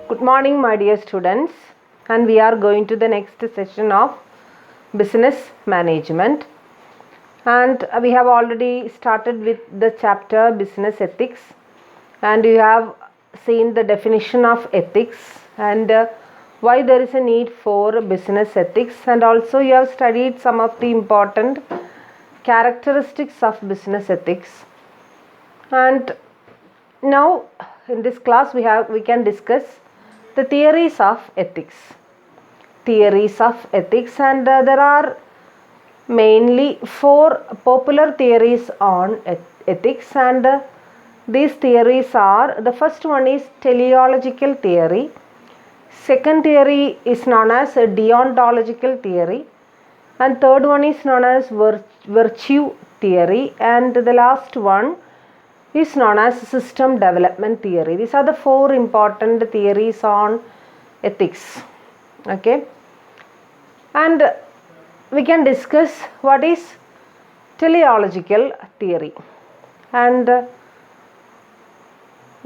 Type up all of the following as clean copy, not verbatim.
Good morning, my dear students, and we are going to the next session of business management, and we have already started with the chapter business ethics, and you have seen the definition of ethics and why there is a need for business ethics, and also you have studied some of the important characteristics of business ethics. And now in this class we can discuss the theories of ethics. And there are mainly 4 popular theories on ethics, and these theories are: the first one is teleological theory, second theory is known as a deontological theory, and third one is known as virtue theory, and the last one is known as system development theory. These are the 4 important theories on ethics. Okay, and we can discuss what is teleological theory. And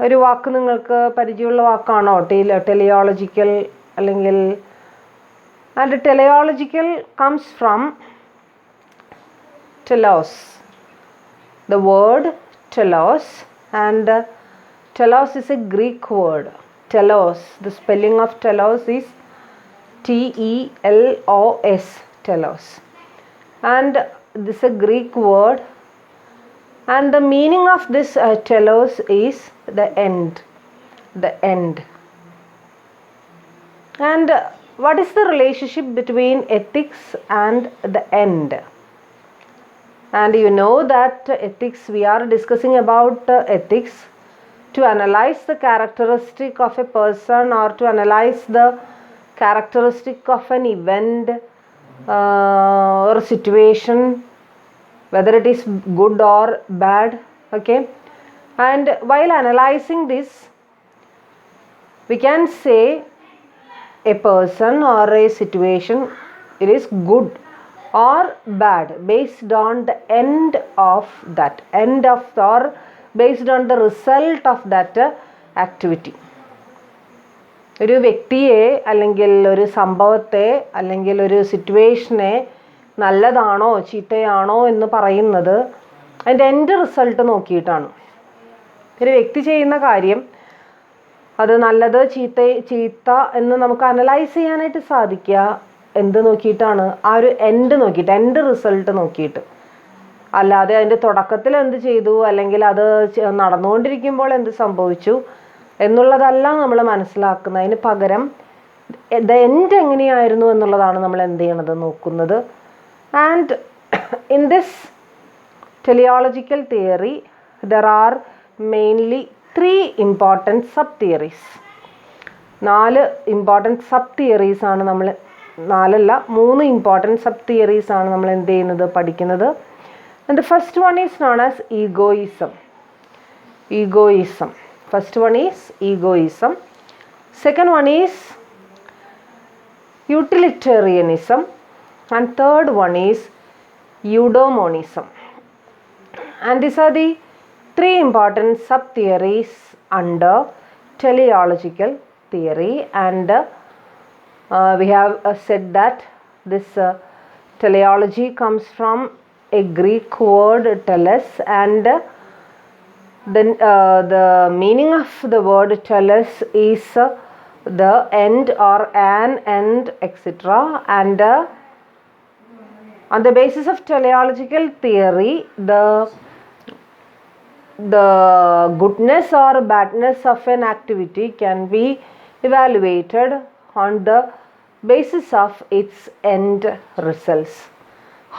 ഒരു വാക്ക് നിങ്ങൾക്ക് പരിചയമുള്ള വാക്കാണോ teleological അല്ലെങ്കിൽ? And teleological comes from telos, the word telos, and telos is a Greek word. Telos, the spelling of telos is T-E-L-O-S, telos, and this is a Greek word, and the meaning of this telos is the end. And what is the relationship between ethics and the end? And you know that ethics, we are discussing about ethics to analyze the characteristic of a person, or to analyze the characteristic of an event or situation, whether it is good or bad. Okay, and while analyzing this, we can say a person or a situation, it is good or bad based on the end of that, or based on the result of that activity. ഒരു വ്യക്തിയെ അല്ലെങ്കിൽ ഒരു സംഭവത്തെ അല്ലെങ്കിൽ ഒരു സിറ്റുവേഷനെ നല്ലതാണോ ചീത്തയാണോ എന്ന് പറയുന്നത് അതിൻ്റെ എൻഡ് റിസൾട്ട് നോക്കിയിട്ടാണ്. ഒരു വ്യക്തി ചെയ്യുന്ന കാര്യം അത് നല്ലത് ചീത്ത എന്ന് നമുക്ക് അനലൈസ് ചെയ്യാനായിട്ട് സാധിക്കുക എന്ത് നോക്കിയിട്ടാണ്? ആ ഒരു എൻഡ് നോക്കിയിട്ട്, എൻഡ് റിസൾട്ട് നോക്കിയിട്ട്. അല്ലാതെ അതിൻ്റെ തുടക്കത്തിൽ എന്ത് ചെയ്തു അല്ലെങ്കിൽ അത് നടന്നുകൊണ്ടിരിക്കുമ്പോൾ എന്ത് സംഭവിച്ചു എന്നുള്ളതല്ല നമ്മൾ മനസ്സിലാക്കുന്നത്. അതിന് പകരം ദ എൻഡ് എങ്ങനെയായിരുന്നു എന്നുള്ളതാണ് നമ്മൾ എന്ത് ചെയ്യണത്, നോക്കുന്നത്. And in this teleological theory there are mainly 3 important sub theories. 4 important sub theories ആണ് നമ്മൾ, 4 അല്ല 3 important sub theories ആണ് നമ്മൾ എന്ത് ചെയ്യുന്നത്, പഠിക്കുന്നത്. And the first one is known as egoism. First one is egoism. Second one is utilitarianism, and third one is Eudaimonism. And these are the 3 important sub theories under teleological theory. And we have said that this teleology comes from a Greek word telos, and then the meaning of the word telos is the end or an end, etc. And on the basis of teleological theory, the goodness or badness of an activity can be evaluated on the basis of its end results.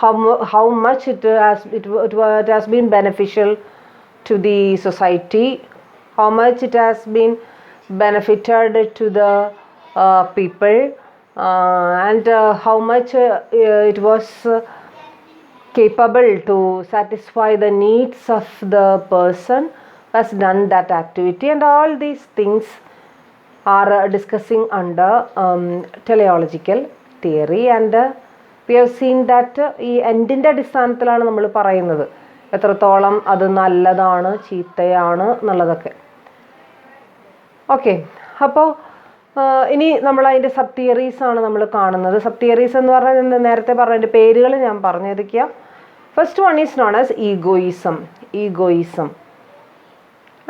How much it has been beneficial to the society, how much it has been benefited to the people, and how much it was capable to satisfy the needs of the person who has done that activity. And all these things are discussing under teleological theory. And we have seen that ഈ എൻഡിൻ്റെ അടിസ്ഥാനത്തിലാണ് നമ്മൾ പറയുന്നത് എത്രത്തോളം അത് നല്ലതാണ് ചീത്തയാണ് എന്നുള്ളതൊക്കെ. Okay, അപ്പോൾ ഇനി നമ്മൾ അതിൻ്റെ സബ് തിയറീസ് ആണ് നമ്മൾ കാണുന്നത്. സബ് തിയറീസ് എന്ന് പറഞ്ഞാൽ നേരത്തെ പറഞ്ഞതിൻ്റെ പേരുകൾ ഞാൻ പറഞ്ഞു ഏതൊക്കെയാണ്. First one is known as egoism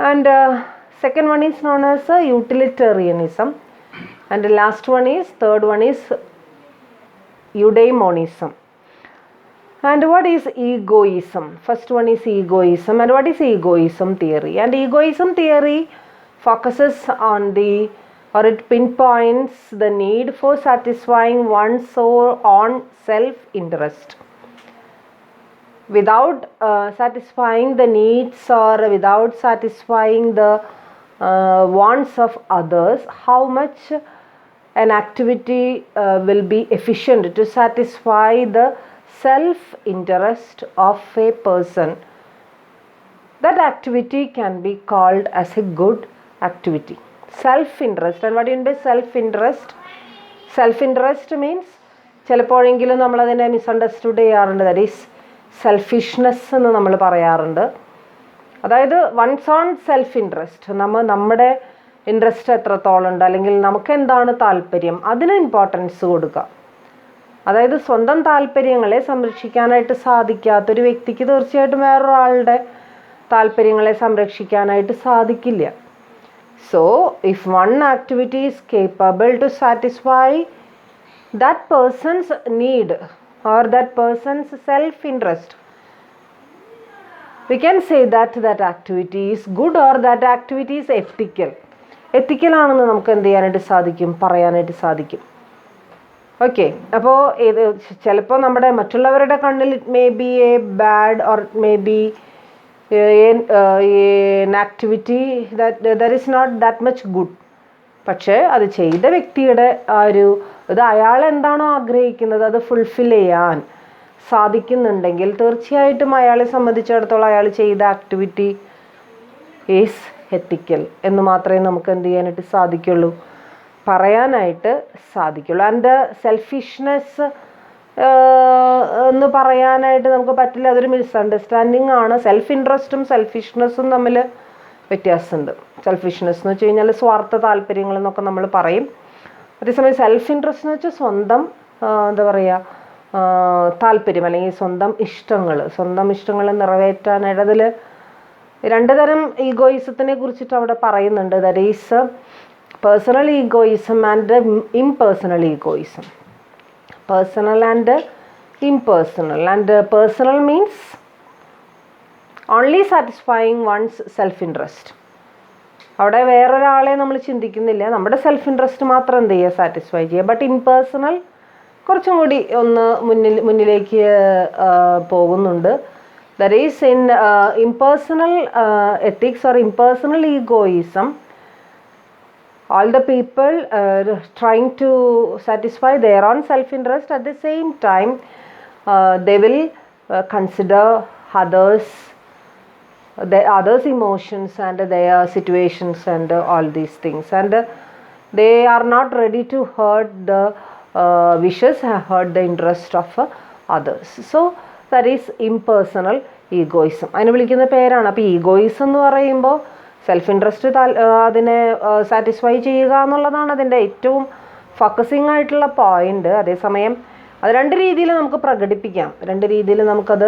and second one is known as utilitarianism, and the last one is, third one is Eudaimonism. And what is egoism? First one is egoism. And what is egoism theory? And egoism theory focuses on or it pinpoints the need for satisfying one's own self-interest. Without satisfying the needs or without satisfying the wants of others, how much an activity will be efficient to satisfy the self-interest of a person. That activity can be called as a good activity. Self-interest. And what do you mean by self-interest? Self-interest means ചിലപ്പോഴെങ്കിലും നമ്മളതിനെ misunderstood ചെയ്യാറുണ്ട്. That is selfishness എന്ന് നമ്മൾ പറയാറുണ്ട്. അതായത് one's own self interest, നമ്മുടെ interest എത്രത്തോളം ഉണ്ട് അല്ലെങ്കിൽ നമുക്ക് എന്താണ് താല്പര്യം അതിന് ഇമ്പോർട്ടൻസ് കൊടുക്കുക. അതായത് സ്വന്തം താല്പര്യങ്ങളെ സംരക്ഷിക്കാനായിട്ട് സാധിക്കാത്തൊരു വ്യക്തിക്ക് തീർച്ചയായിട്ടും വേറൊരാളുടെ താല്പര്യങ്ങളെ സംരക്ഷിക്കാനായിട്ട് സാധിക്കില്ല. So if one activity is capable to satisfy that person's need or that person's self-interest, we can say that that activity is good or that activity is ethical. Ethical ആണെന്ന് നമുക്ക് എന്ത് ചെയ്യാനായിട്ട് സാധിക്കും, പറയാനായിട്ട് സാധിക്കും. ഓക്കെ, അപ്പോൾ ഇത് ചിലപ്പോൾ നമ്മുടെ മറ്റുള്ളവരുടെ കണ്ണിൽ it may be A bad or it may be an activity that is not that much good. പക്ഷേ അത് ചെയ്ത വ്യക്തിയുടെ ആ ഒരു ഇത് അയാൾ എന്താണോ ആഗ്രഹിക്കുന്നത് അത് ഫുൾഫിൽ ചെയ്യാൻ സാധിക്കുന്നുണ്ടെങ്കിൽ തീർച്ചയായിട്ടും അയാളെ സംബന്ധിച്ചിടത്തോളം അയാൾ ചെയ്ത ആക്ടിവിറ്റി ഈസ് എത്തിക്കൽ എന്ന് മാത്രമേ നമുക്ക് എന്ത് ചെയ്യാനായിട്ട് സാധിക്കുള്ളൂ, പറയാനായിട്ട് സാധിക്കുള്ളൂ. ആൻഡ് സെൽഫിഷ്നെസ് എന്ന് പറയാനായിട്ട് നമുക്ക് പറ്റില്ല, അതൊരു മിസ്അണ്ടർസ്റ്റാൻഡിങ് ആണ്. സെൽഫ് ഇൻട്രസ്റ്റും സെൽഫിഷ്നെസ്സും തമ്മിൽ വ്യത്യാസമുണ്ട്. സെൽഫിഷ്നെസ് എന്ന് വെച്ച് കഴിഞ്ഞാൽ സ്വാർത്ഥ താല്പര്യങ്ങൾ എന്നൊക്കെ നമ്മൾ പറയും. അതേസമയം സെൽഫ് ഇൻട്രസ്റ്റ് എന്ന് വെച്ചാൽ സ്വന്തം എന്താ പറയുക താല്പര്യം അല്ലെങ്കിൽ സ്വന്തം ഇഷ്ടങ്ങൾ നിറവേറ്റാനായിട്ട്. അതിൽ രണ്ട് തരം ഈഗോയിസത്തിനെ കുറിച്ചിട്ട് അവിടെ പറയുന്നുണ്ട്. That is personal egoism and impersonal egoism. Personal and impersonal. And personal means only satisfying one's self interest. അവിടെ വേറൊരാളെ നമ്മൾ ചിന്തിക്കുന്നില്ല, നമ്മുടെ സെൽഫ് ഇൻട്രസ്റ്റ് മാത്രം എന്ത് ചെയ്യുക, സാറ്റിസ്ഫൈ ചെയ്യുക. ബട്ട് ഇംപേഴ്സണൽ കുറച്ചും കൂടി ഒന്ന് മുന്നിലേക്ക് പോകുന്നുണ്ട്. That is in impersonal ethics or impersonal egoism, all the people trying to satisfy their own self-interest, at the same time they will consider others' emotions and their situations and all these things, and they are not ready to hurt the wishes, hurt the interest of others. So that is impersonal egoism. അതിനെ വിളിക്കുന്ന പേരാണ്. അപ്പോൾ egoism എന്ന് പറയുമ്പോൾ self interest അതിനെ satisfy ചെയ്യുക എന്നുള്ളതാണ് അതിൻ്റെ ഏറ്റവും ഫോക്കസിങ് ആയിട്ടുള്ള പോയിന്റ്. അതേസമയം അത് രണ്ട് രീതിയിൽ നമുക്ക് പ്രകടിപ്പിക്കാം, രണ്ട് രീതിയിൽ നമുക്കത്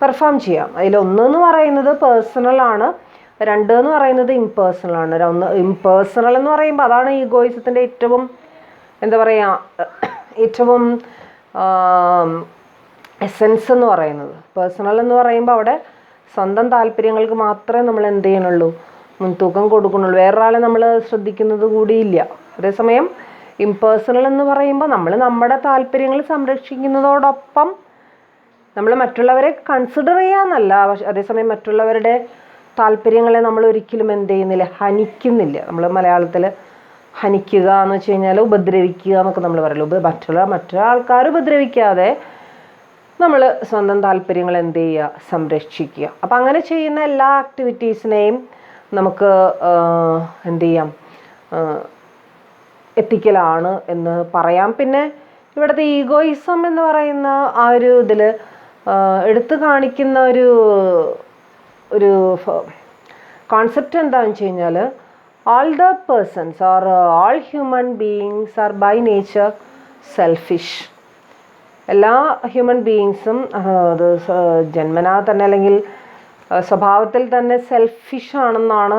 പെർഫോം ചെയ്യാം. അതിലൊന്നെന്ന് പറയുന്നത് പേഴ്സണലാണ്, രണ്ട് എന്ന് പറയുന്നത് ഇംപേഴ്സണൽ ആണ്. ഒന്ന് ഇംപേഴ്സണൽ എന്ന് പറയുമ്പോൾ അതാണ് ഈഗോയിസത്തിൻ്റെ ഏറ്റവും എന്താ പറയുക ഏറ്റവും എസെൻസ് എന്ന് പറയുന്നത്. പേഴ്സണൽ എന്ന് പറയുമ്പോൾ അവിടെ സ്വന്തം താല്പര്യങ്ങൾക്ക് മാത്രമേ നമ്മൾ എന്ത് ചെയ്യണുള്ളൂ, മുൻതൂക്കം കൊടുക്കണുള്ളൂ, വേറൊരാളെ നമ്മൾ ശ്രദ്ധിക്കുന്നത് കൂടിയില്ല. അതേസമയം ഇംപേഴ്സണൽ എന്ന് പറയുമ്പോൾ നമ്മൾ നമ്മുടെ താല്പര്യങ്ങൾ സംരക്ഷിക്കുന്നതോടൊപ്പം നമ്മൾ മറ്റുള്ളവരെ കൺസിഡർ ചെയ്യാന്നല്ല, പക്ഷെ അതേസമയം മറ്റുള്ളവരുടെ താല്പര്യങ്ങളെ നമ്മൾ ഒരിക്കലും എന്ത് ചെയ്യുന്നില്ല, ഹനിക്കുന്നില്ല. നമ്മൾ മലയാളത്തിൽ ഹനിക്കുക എന്ന് വെച്ച് കഴിഞ്ഞാൽ ഉപദ്രവിക്കുക എന്നൊക്കെ നമ്മൾ പറയുള്ളൂ. മറ്റൊരാൾക്കാർ ഉപദ്രവിക്കാതെ നമ്മൾ സ്വന്തം താല്പര്യങ്ങൾ എന്ത് ചെയ്യുക, സംരക്ഷിക്കുക. അപ്പം അങ്ങനെ ചെയ്യുന്ന എല്ലാ ആക്ടിവിറ്റീസിനെയും നമുക്ക് എന്ത് ചെയ്യാം, എത്തിക്കലാണ് എന്ന് പറയാം. പിന്നെ ഇവിടുത്തെ ഈഗോയിസം എന്ന് പറയുന്ന ആ ഒരു ഇതിൽ എടുത്തു കാണിക്കുന്ന ഒരു കോൺസെപ്റ്റ് എന്താണെന്ന് വെച്ച് കഴിഞ്ഞാൽ all the persons or all human beings are by nature selfish. എല്ലാ ഹ്യൂമൻ ബീയിങ്സും അത് ജന്മനാ തന്നെ അല്ലെങ്കിൽ സ്വഭാവത്തിൽ തന്നെ സെൽഫിഷ് ആണെന്നാണ്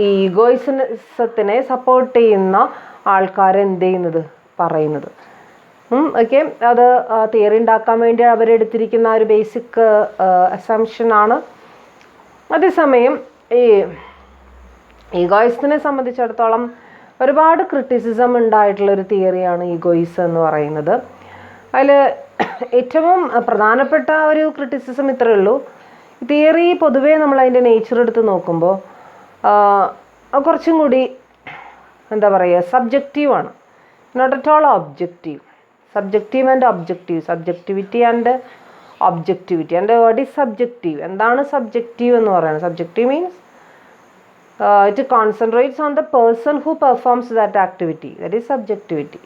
ഈ ഈഗോയിസത്തിനെ സപ്പോർട്ട് ചെയ്യുന്ന ആൾക്കാർ എന്ത് ചെയ്യുന്നത് പറയുന്നത്. ഓക്കെ, അത് തിയറി ഉണ്ടാക്കാൻ വേണ്ടി അവരെടുത്തിരിക്കുന്ന ഒരു ബേസിക് അസംഷനാണ്. അതേസമയം ഈ ഈഗോയിസത്തിനെ സംബന്ധിച്ചിടത്തോളം ഒരുപാട് ക്രിറ്റിസിസം ഉണ്ടായിട്ടുള്ളൊരു തിയറിയാണ് ഈഗോയിസം എന്ന് പറയുന്നത്. അതിൽ ഏറ്റവും പ്രധാനപ്പെട്ട ഒരു ക്രിറ്റിസിസം ഇത്രയേ ഉള്ളൂ. തിയറി പൊതുവേ നമ്മൾ അതിൻ്റെ നേച്ചർ എടുത്ത് നോക്കുമ്പോൾ കുറച്ചും കൂടി എന്താ പറയുക, സബ്ജക്റ്റീവാണ്, not at all objective. Subjective and objective, subjectivity and objectivity. And what is subjective? എന്താണ് സബ്ജക്റ്റീവ് എന്ന് പറയുന്നത്? Subjective means it concentrates on the person who performs that activity, that is subjectivity.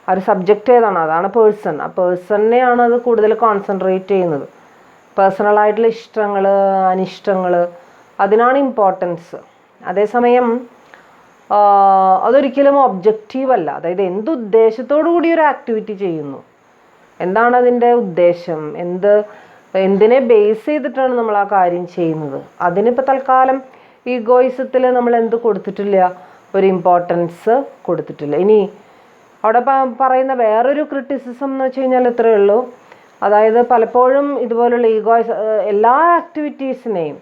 ആ ഒരു സബ്ജക്റ്റ് ഏതാണ്? അതാണ് പേഴ്സൺ. ആ പേഴ്സണിനെയാണ് അത് കൂടുതൽ കോൺസെൻട്രേറ്റ് ചെയ്യുന്നത്. പേഴ്സണലായിട്ടുള്ള ഇഷ്ടങ്ങൾ, അനിഷ്ടങ്ങൾ, അതിനാണ് ഇമ്പോർട്ടൻസ്. അതേസമയം അതൊരിക്കലും ഒബ്ജക്റ്റീവ് അല്ല. അതായത് എന്തുദ്ദേശത്തോടു കൂടി ഒരു ആക്ടിവിറ്റി ചെയ്യുന്നു, എന്താണ് അതിൻ്റെ ഉദ്ദേശം, എന്തിനെ ബേസ് ചെയ്തിട്ടാണ് നമ്മൾ ആ കാര്യം ചെയ്യുന്നത്, അതിനിപ്പോൾ തൽക്കാലം ഈഗോയിസത്തിൽ നമ്മൾ എന്ത് കൊടുത്തിട്ടില്ല, ഒരു ഇമ്പോർട്ടൻസ് കൊടുത്തിട്ടില്ല. ഇനി അവിടെ പറയുന്ന വേറൊരു ക്രിറ്റിസിസം എന്ന് വെച്ച് കഴിഞ്ഞാൽ ഇത്രയേ ഉള്ളൂ. അതായത് പലപ്പോഴും ഇതുപോലുള്ള എല്ലാ ആക്ടിവിറ്റീസിനെയും,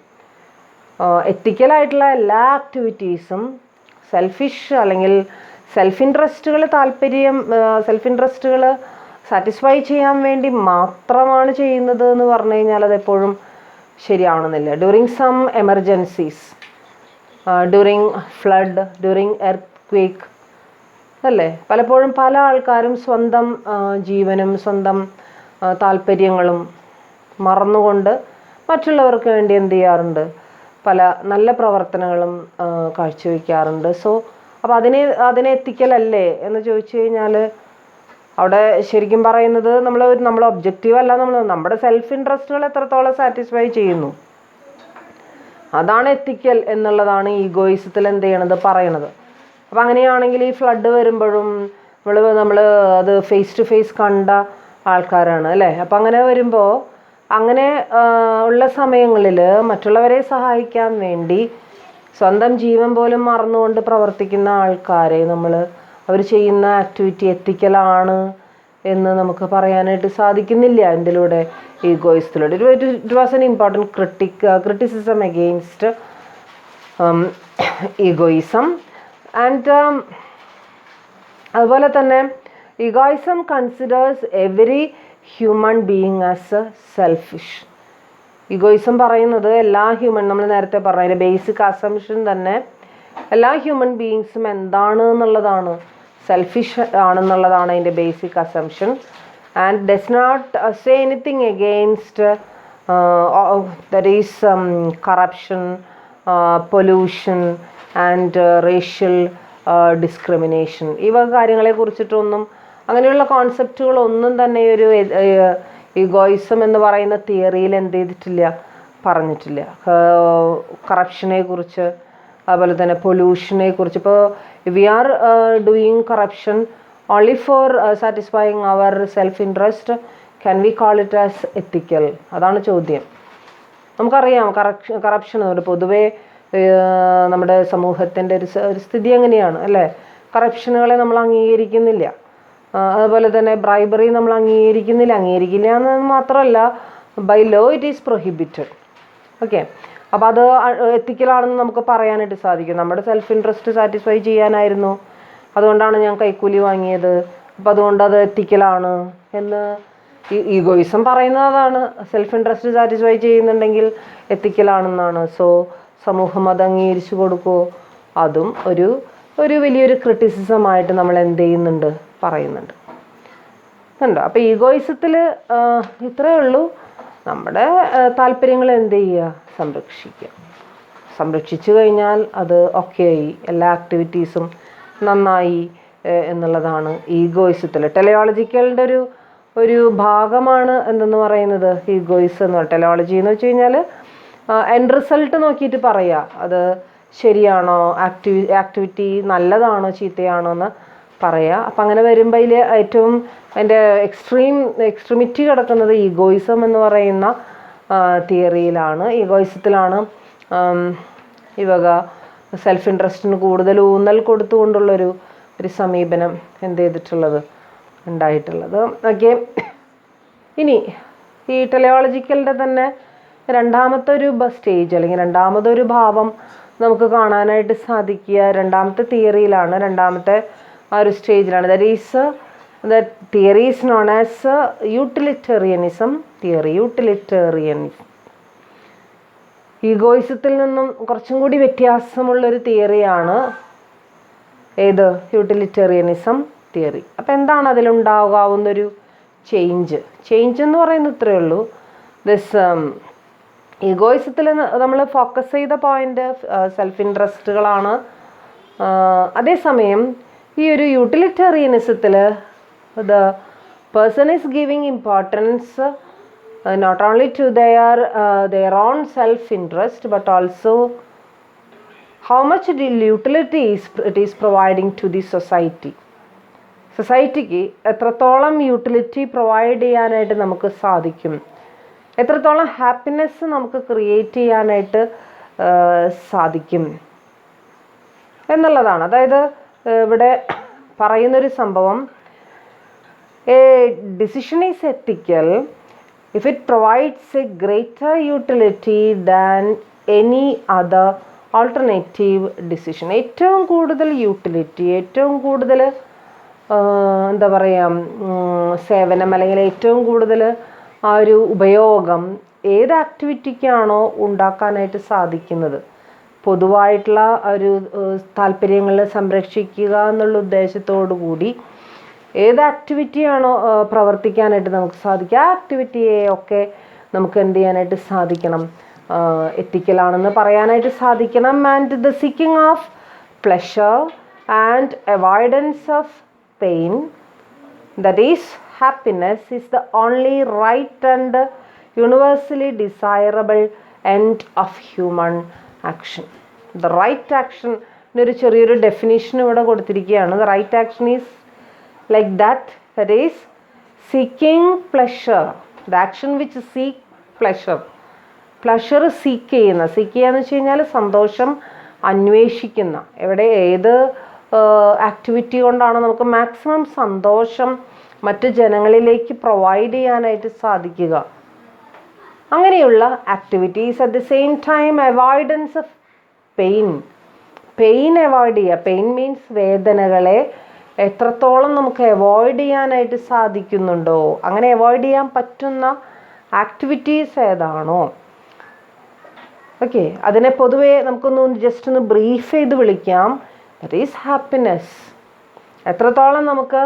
എത്തിക്കലായിട്ടുള്ള എല്ലാ ആക്ടിവിറ്റീസും സെൽഫിഷ് അല്ലെങ്കിൽ സെൽഫ് ഇൻട്രസ്റ്റുകൾ സാറ്റിസ്ഫൈ ചെയ്യാൻ വേണ്ടി മാത്രമാണ് ചെയ്യുന്നത് എന്ന് പറഞ്ഞു കഴിഞ്ഞാൽ അതെപ്പോഴും ശരിയാവണമെന്നില്ല. During some emergencies, during flood, during earthquake അല്ലേ, പലപ്പോഴും പല ആൾക്കാരും സ്വന്തം ജീവനും സ്വന്തം താല്പര്യങ്ങളും മറന്നുകൊണ്ട് മറ്റുള്ളവർക്ക് വേണ്ടി എന്ത് ചെയ്യാറുണ്ട്, പല നല്ല പ്രവർത്തനങ്ങളും കാഴ്ചവെക്കാറുണ്ട്. സോ അപ്പോൾ അതിനെ എത്തിക്കലല്ലേ എന്ന് ചോദിച്ചു കഴിഞ്ഞാൽ അവിടെ ശരിക്കും പറയുന്നത് നമ്മൾ ഒബ്ജക്റ്റീവ് അല്ല, നമ്മുടെ സെൽഫ് ഇൻട്രസ്റ്റുകൾ എത്രത്തോളം സാറ്റിസ്ഫൈ ചെയ്യുന്നു അതാണ് എത്തിക്കൽ എന്നുള്ളതാണ് ഈഗോയിസത്തിൽ എന്ത് ചെയ്യണത്, പറയണത്. അപ്പം അങ്ങനെയാണെങ്കിൽ ഈ ഫ്ലഡ് വരുമ്പോഴും നമ്മൾ അത് ഫേസ് ടു ഫേസ് കണ്ട ആൾക്കാരാണ് അല്ലേ. അപ്പം അങ്ങനെ വരുമ്പോൾ അങ്ങനെ ഉള്ള സമയങ്ങളിൽ മറ്റുള്ളവരെ സഹായിക്കാൻ വേണ്ടി സ്വന്തം ജീവൻ പോലും മറന്നുകൊണ്ട് പ്രവർത്തിക്കുന്ന ആൾക്കാരെ അവർ ചെയ്യുന്ന ആക്ടിവിറ്റി എത്തിക്കലാണ് എന്ന് നമുക്ക് പറയാനായിട്ട് സാധിക്കുന്നില്ല ഇതിലൂടെ, ഈഗോയിസത്തിലൂടെ. It was an important criticism against egoism. And അതുപോലെ തന്നെ egoism considers every human being as selfish. Egoism പറയുന്നത് എല്ലാ നമ്മൾ നേരത്തെ പറഞ്ഞ ബേസിക് അസംഷൻ തന്നെ എല്ലാ ഹ്യൂമൻ ബീയിങ്സും എന്താണ് എന്നുള്ളതാണ്, സെൽഫിഷ് ആണെന്നുള്ളതാണ് അതിൻ്റെ basic assumption. And does not say anything against that is corruption, pollution and racial discrimination. ഈ വക കാര്യങ്ങളെ കുറിച്ചിട്ടൊന്നും, അങ്ങനെയുള്ള കോൺസെപ്റ്റുകളൊന്നും തന്നെ ഒരു ഈഗോയിസം എന്ന് പറയുന്ന തിയറിയിൽ എന്ത് ചെയ്തിട്ടില്ല, പറഞ്ഞിട്ടില്ല. കറപ്ഷനെ കുറിച്ച്, അതുപോലെ തന്നെ പൊല്യൂഷനെ കുറിച്ച്. ഇപ്പോൾ we are doing corruption only for satisfying our self interest, can we call it as ethical? അതാണ് ചോദ്യം. നമുക്കറിയാം കറപ്ഷൻ പൊതുവേ നമ്മുടെ സമൂഹത്തിൻ്റെ ഒരു സ്ഥിതി എങ്ങനെയാണ് അല്ലേ. കറപ്ഷനുകളെ നമ്മൾ അംഗീകരിക്കുന്നില്ല. അതുപോലെ തന്നെ ബ്രൈബറി നമ്മൾ അംഗീകരിക്കില്ല എന്ന് മാത്രമല്ല, by law it is prohibited. Okay, അപ്പോൾ അത് എത്തിക്കലാണെന്ന് നമുക്ക് പറയാനായിട്ട് സാധിക്കും. നമ്മുടെ സെൽഫ് ഇൻട്രസ്റ്റ് സാറ്റിസ്ഫൈ ചെയ്യാനായിരുന്നു, അതുകൊണ്ടാണ് ഞാൻ കൈക്കൂലി വാങ്ങിയത്, അപ്പോൾ അതുകൊണ്ട് അത് എത്തിക്കലാണ് എന്ന് ഈഗോയിസം പറയുന്നത് അതാണ്. സെൽഫ് ഇൻട്രസ്റ്റ് സാറ്റിസ്ഫൈ ചെയ്യുന്നുണ്ടെങ്കിൽ എത്തിക്കലാണെന്നാണ്. സോ സമൂഹം അത് അംഗീകരിച്ചു കൊടുക്കുമോ? അതും ഒരു വലിയൊരു ക്രിറ്റിസിസമായിട്ട് നമ്മൾ എന്ത് ചെയ്യുന്നുണ്ട്, പറയുന്നുണ്ട്. ഉണ്ടോ? അപ്പോൾ ഈഗോയിസത്തിൽ ഇത്രയേ ഉള്ളൂ. നമ്മുടെ താല്പര്യങ്ങൾ എന്ത് ചെയ്യുക, സംരക്ഷിക്കുക. സംരക്ഷിച്ചു കഴിഞ്ഞാൽ അത് ഓക്കെയായി, എല്ലാ ആക്ടിവിറ്റീസും നന്നായി എന്നുള്ളതാണ് ഈഗോയിസത്തിൽ. ടെലയോളജിക്കലിൻ്റെ ഒരു ഭാഗമാണ് എന്തെന്ന് പറയുന്നത് ഈഗോയിസം എന്ന് പറയുന്നത്. ടെലയോളജി എന്ന് വെച്ച് കഴിഞ്ഞാൽ എൻഡ് റിസൾട്ട് നോക്കിയിട്ട് പറയുക, അത് ശരിയാണോ, ആക്ടിവിറ്റി നല്ലതാണോ ചീത്തയാണോ എന്ന് പറയുക. അപ്പം അങ്ങനെ വരുമ്പോൾ അതിൽ ഏറ്റവും അതിൻ്റെ എക്സ്ട്രീമിറ്റി കിടക്കുന്നത് ഈഗോയിസം എന്ന് പറയുന്ന തിയറിയിലാണ്. ഈഗോയിസത്തിലാണ് ഇവക സെൽഫ് ഇൻട്രസ്റ്റിന് കൂടുതൽ ഊന്നൽ കൊടുത്തുകൊണ്ടുള്ളൊരു സമീപനം എന്ത് ചെയ്തിട്ടുള്ളത്, ഉണ്ടായിട്ടുള്ളത്. ഓക്കെ, ഇനി ഈ ടെലിയോളജിക്കലിൻ്റെ തന്നെ രണ്ടാമത്തെ ഒരു സ്റ്റേജ് അല്ലെങ്കിൽ രണ്ടാമതൊരു ഭാവം നമുക്ക് കാണാനായിട്ട് സാധിക്കുക രണ്ടാമത്തെ തിയറിയിലാണ്, രണ്ടാമത്തെ ആ ഒരു സ്റ്റേജിലാണ്. The theory is known as utilitarianism theory. Utilitarianism ഈഗോയിസത്തിൽ നിന്നും കുറച്ചും കൂടി വ്യത്യാസമുള്ളൊരു തിയറിയാണ് ഏത്, യൂട്ടിലിറ്റേറിയനിസം തിയറി. അപ്പം എന്താണ് അതിലുണ്ടാകാവുന്നൊരു ചേഞ്ച് എന്ന് പറയുന്നത് ഇത്രയേ ഉള്ളൂ. ദിസ് ഈഗോയിസത്തിൽ നമ്മൾ ഫോക്കസ് ചെയ്ത പോയിന്റ് സെൽഫ് ഇൻട്രസ്റ്റുകളാണ്. അതേസമയം ഈ ഒരു യൂട്ടിലിറ്റേറിയനിസത്തിൽ the person is giving importance not only to their own self interest but also how much utility it is providing to the society. സൊസൈറ്റിക്ക് എത്രത്തോളം യൂട്ടിലിറ്റി പ്രൊവൈഡ് ചെയ്യാനായിട്ട് നമുക്ക് സാധിക്കും, എത്രത്തോളം ഹാപ്പിനെസ് നമുക്ക് ക്രിയേറ്റ് ചെയ്യാനായിട്ട് സാധിക്കും എന്നുള്ളതാണ്. അതായത് ഇവിടെ പറയുന്നൊരു സംഭവം, A decision is ethical if it provides a greater utility than any other alternative decision. ഏറ്റവും കൂടുതൽ യൂട്ടിലിറ്റി, ഏറ്റവും കൂടുതൽ എന്താ പറയുക സേവനം അല്ലെങ്കിൽ ഏറ്റവും കൂടുതൽ ആ ഒരു ഉപയോഗം ഏത് ആക്ടിവിറ്റിക്കാണോ ഉണ്ടാക്കാനായിട്ട് സാധിക്കുന്നത്, പൊതുവായിട്ടുള്ള ഒരു താല്പര്യങ്ങളെ സംരക്ഷിക്കുക എന്നുള്ള ഉദ്ദേശത്തോടു കൂടി ഏത് ആക്ടിവിറ്റിയാണോ പ്രവർത്തിക്കാനായിട്ട് നമുക്ക് സാധിക്കുക, ആ ആക്ടിവിറ്റിയെ ഒക്കെ നമുക്ക് എന്ത് ചെയ്യാനായിട്ട് സാധിക്കണം, എത്തിക്കലാണെന്ന് പറയാനായിട്ട് സാധിക്കണം. And the seeking of pleasure and avoidance of pain, that is happiness, is the only right and universally desirable end of human action. The right action എന്നൊരു ചെറിയൊരു ഡെഫിനിഷൻ ഇവിടെ കൊടുത്തിരിക്കുകയാണ്. The right action is like that is seeking pleasure, the action which seek pleasure seek ചെയ്യുന്ന, seek ചെയ്യാന്ന് വെച്ച് കഴിഞ്ഞാൽ സന്തോഷം അന്വേഷിക്കുന്ന, എവിടെ ഏത് ആക്ടിവിറ്റി കൊണ്ടാണ് നമുക്ക് മാക്സിമം സന്തോഷം മറ്റ് ജനങ്ങളിലേക്ക് പ്രൊവൈഡ് ചെയ്യാനായിട്ട് സാധിക്കുക, അങ്ങനെയുള്ള activities. At the same time avoidance of pain avoid ചെയ്യുക. പെയിൻ മീൻസ് വേദനകളെ എത്രത്തോളം നമുക്ക് അവോയ്ഡ് ചെയ്യാനായിട്ട് സാധിക്കുന്നുണ്ടോ, അങ്ങനെ അവോയ്ഡ് ചെയ്യാൻ പറ്റുന്ന ആക്ടിവിറ്റീസ് ഏതാണോ, ഓക്കെ, അതിനെ പൊതുവേ ജസ്റ്റ് ഒന്ന് ബ്രീഫ് ചെയ്ത് വിളിക്കാം. That is happiness. എത്രത്തോളം നമുക്ക്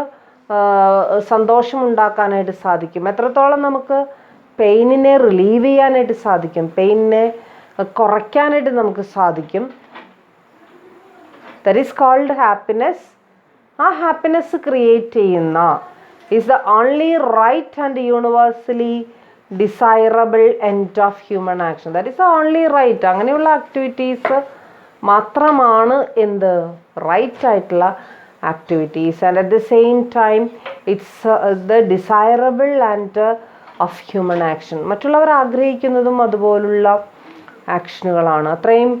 സന്തോഷം ഉണ്ടാക്കാനായിട്ട് സാധിക്കും, എത്രത്തോളം നമുക്ക് പെയിനിനെ റിലീവ് ചെയ്യാനായിട്ട് സാധിക്കും, പെയിനിനെ കുറയ്ക്കാനായിട്ട് നമുക്ക് സാധിക്കും, ദറ്റ് ഈസ് കോൾഡ് ഹാപ്പിനെസ്. ആ ഹാപ്പിനെസ് ക്രിയേറ്റ് ചെയ്യുന്ന is the only right and universally desirable end of human action. That is the only right. അങ്ങനെയുള്ള ആക്ടിവിറ്റീസ് മാത്രമാണ് എന്ത്, റൈറ്റ് ആയിട്ടുള്ള activities. And at the same time it's the desirable and of human action. മറ്റുള്ളവർ ആഗ്രഹിക്കുന്നതും അതുപോലുള്ള ആക്ഷനുകളാണ്. അത്രയും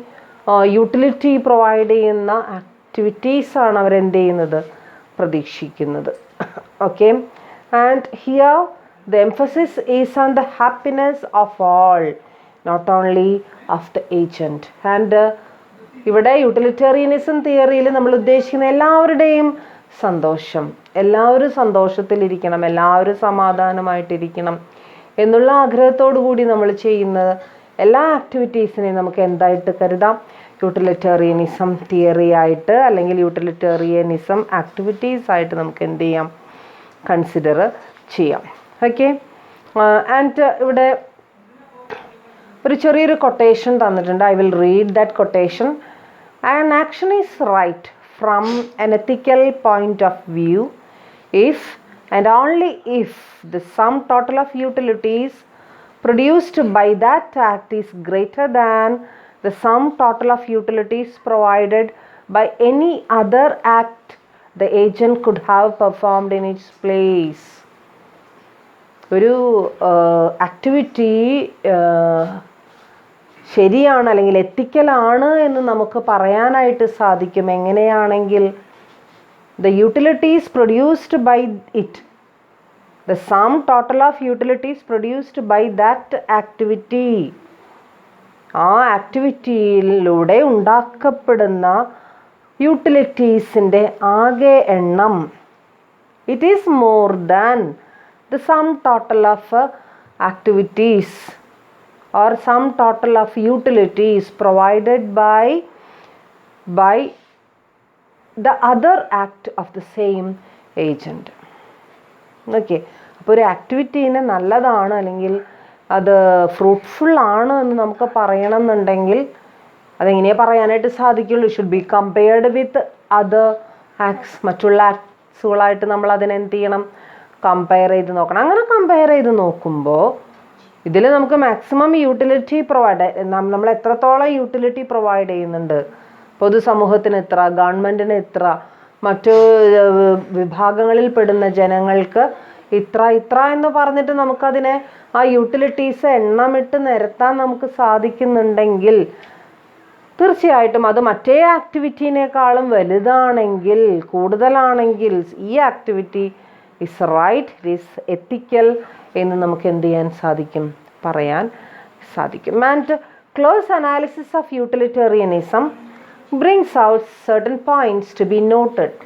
utility provide ചെയ്യുന്ന ആക്ടിവിറ്റീസാണ് അവരെന്ത് ചെയ്യുന്നത്, പ്രതീക്ഷിക്കുന്നത്. Okay, and here the emphasis is on the happiness of all, not only of the agent. And ഇവിടെ utilitarianism തിയറിയിൽ നമ്മൾ ഉദ്ദേശിക്കുന്ന എല്ലാവരുടെയും സന്തോഷം, എല്ലാവരും സന്തോഷത്തിലിരിക്കണം, എല്ലാവരും സമാധാനമായിട്ടിരിക്കണം എന്നുള്ള ആഗ്രഹത്തോടു കൂടി നമ്മൾ ചെയ്യുന്ന എല്ലാ ആക്ടിവിറ്റീസിനെയും നമുക്ക് എന്തായിട്ട് കരുതാം, യൂട്ടിലിറ്റേറിയനിസം തിയറി ആയിട്ട് അല്ലെങ്കിൽ യൂട്ടിലിറ്റേറിയനിസം ആക്ടിവിറ്റീസ് ആയിട്ട് നമുക്ക് എന്ത് ചെയ്യാം, കൺസിഡർ ചെയ്യാം. ഓക്കെ, ആൻഡ് ഇവിടെ ഒരു ചെറിയൊരു കൊട്ടേഷൻ തന്നിട്ടുണ്ട്. I will read that quotation. An action is right from an ethical point of view if and only if the sum total of utilities produced by that act is greater than the sum total of utilities provided by any other act the agent could have performed in its place. ഒരു activity ശരിയാണ് അല്ലെങ്കിൽ എത്തിക്കലാണ് എന്ന് നമുക്ക് പറയാനായിട്ട് സാധിക്കും എങ്ങനെയാണെങ്കിൽ the utilities produced by it, the sum total of utilities produced by that activity, ആ ആക്ടിവിറ്റിയിലൂടെ ഉണ്ടാക്കപ്പെടുന്ന യൂട്ടിലിറ്റീസിൻ്റെ ആകെ എണ്ണം, it is more than the sum total of activities or sum total of utilities provided by the other act of the same agent. Okay, അപ്പോൾ ഒരു ആക്ടിവിറ്റീനെ നല്ലതാണ് അല്ലെങ്കിൽ അത് fruitful ആണ് എന്ന് നമുക്ക് പറയണമെന്നുണ്ടെങ്കിൽ അതെങ്ങനെയാണ് പറയാനായിട്ട് സാധിക്കുള്ളൂ? Should be compared with other acts. മറ്റുള്ള ആക്ട്സുകളായിട്ട് നമ്മൾ അതിനെന്ത് ചെയ്യണം? കമ്പയർ ചെയ്ത് നോക്കണം. അങ്ങനെ കമ്പയർ ചെയ്ത് നോക്കുമ്പോൾ ഇതിൽ നമുക്ക് മാക്സിമം യൂട്ടിലിറ്റി നമ്മൾ എത്രത്തോളം യൂട്ടിലിറ്റി പ്രൊവൈഡ് ചെയ്യുന്നുണ്ട്, പൊതുസമൂഹത്തിന് എത്ര, ഗവൺമെൻറ്റിന് എത്ര, മറ്റു വിഭാഗങ്ങളിൽ പെടുന്ന ജനങ്ങൾക്ക് ഇത്ര എന്ന് പറഞ്ഞിട്ട് നമുക്കതിനെ ആ യൂട്ടിലിറ്റീസ് എണ്ണമിട്ട് നിരത്താൻ നമുക്ക് സാധിക്കുന്നുണ്ടെങ്കിൽ തീർച്ചയായിട്ടും അത് മറ്റേ ആക്ടിവിറ്റീനേക്കാളും വലുതാണെങ്കിൽ, കൂടുതലാണെങ്കിൽ ഈ activity is right, it is ethical എന്ന് നമുക്ക് എന്ത് ചെയ്യാൻ സാധിക്കും? പറയാൻ സാധിക്കും. And close analysis of utilitarianism brings out certain points to be noted.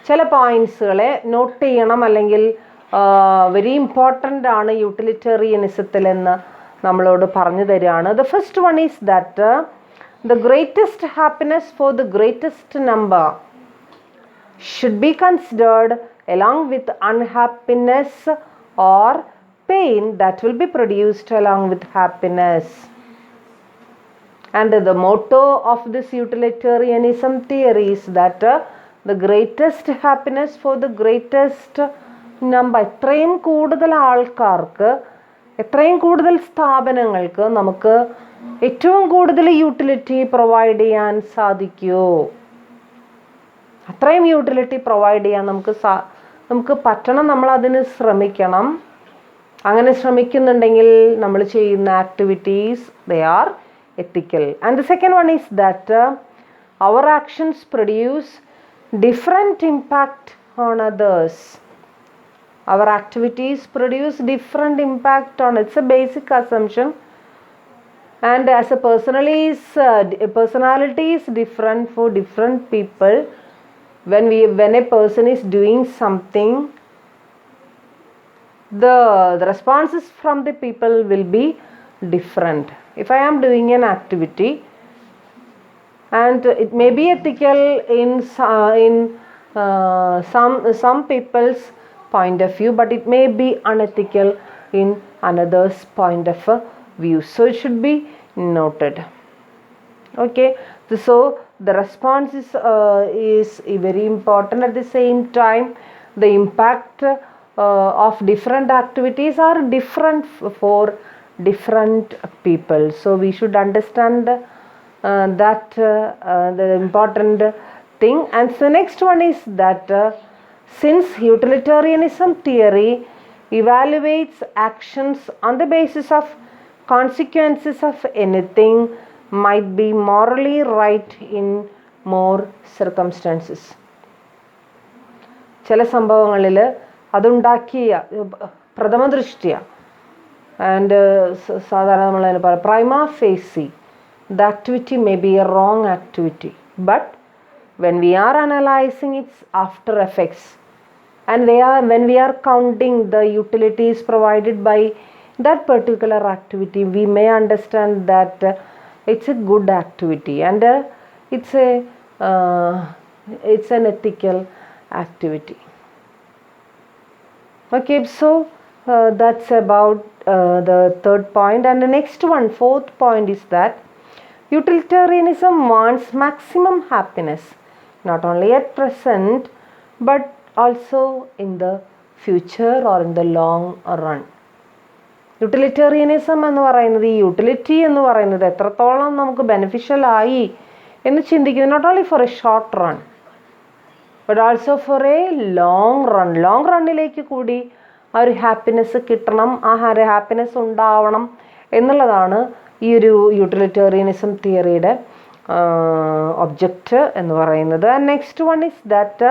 ചില പോയിന്റ്സുകളെ നോട്ട് ചെയ്യണം, അല്ലെങ്കിൽ വെരി ഇമ്പോർട്ടൻ്റ് ആണ് യൂട്ടിലിറ്റേറിയനിസത്തിൽ എന്ന് നമ്മളോട് പറഞ്ഞു തരികയാണ്. The first one is that the greatest happiness for the greatest number should be considered along with unhappiness or pain that will be produced along with happiness. And the motto of this utilitarianism theory is that the greatest happiness for the greatest number. എത്രയും കൂടുതൽ ആൾക്കാർക്ക്, എത്രയും കൂടുതൽ സ്ഥാപനങ്ങൾക്ക് നമുക്ക് ഏറ്റവും കൂടുതൽ utility provide ചെയ്യാൻ സാധിക്കുമോ, അത്രയും യൂട്ടിലിറ്റി പ്രൊവൈഡ് ചെയ്യാൻ നമുക്ക് പറ്റണം. നമ്മളതിന് ശ്രമിക്കണം. അങ്ങനെ ശ്രമിക്കുന്നുണ്ടെങ്കിൽ നമ്മൾ ചെയ്യുന്ന activities they are ethical. And the second one is that our actions produce different impact on others. Our activities produce different impact on, it's a basic assumption. And as a personality is different for different people. When a person is doing something, the responses from the people will be different. If I am doing an activity and it may be ethical in some people's point of view, but it may be unethical in another's point of view. So it should be noted. Okay, so the response is very important. At the same time, the impact of different activities are different for different people. So we should understand that the important thing. And the next one is that since utilitarianism theory evaluates actions on the basis of consequences of anything, might be morally right in more circumstances. ചില സംഭവങ്ങളിൽ അതുണ്ടാക്കിയ പ്രഥമ ദൃഷ്ടിയ and സാധാരണ നമ്മൾ അതിന് പറയാം പ്രൈമാ ഫേസി the activity may be a wrong activity, but when we are analyzing its after effects and when we are counting the utilities provided by that particular activity, we may understand that it's a good activity and it's an ethical activity. Okay, so that's about the third point. And the next one, fourth point, is that utilitarianism wants maximum happiness not only at present but also in the future or in the long run. Utilitarianism എന്ന് പറയുന്നത്, ഈ utility എന്ന് പറയുന്നത് എത്രത്തോളം നമുക്ക് beneficial ആയി എന്ന് ചിന്തിക്കുന്നത്, not only for a short run but also for a long run. Long റണ്ണിലേക്ക് കൂടി ആ ഒരു ഹാപ്പിനെസ് കിട്ടണം, ആ ഹാപ്പിനെസ് ഉണ്ടാവണം എന്നുള്ളതാണ് ഈ ഒരു യൂട്ടിലിറ്റേറിയനിസം തിയറിയുടെ ഒബ്ജക്റ്റ് എന്ന് പറയുന്നത്. And next one is that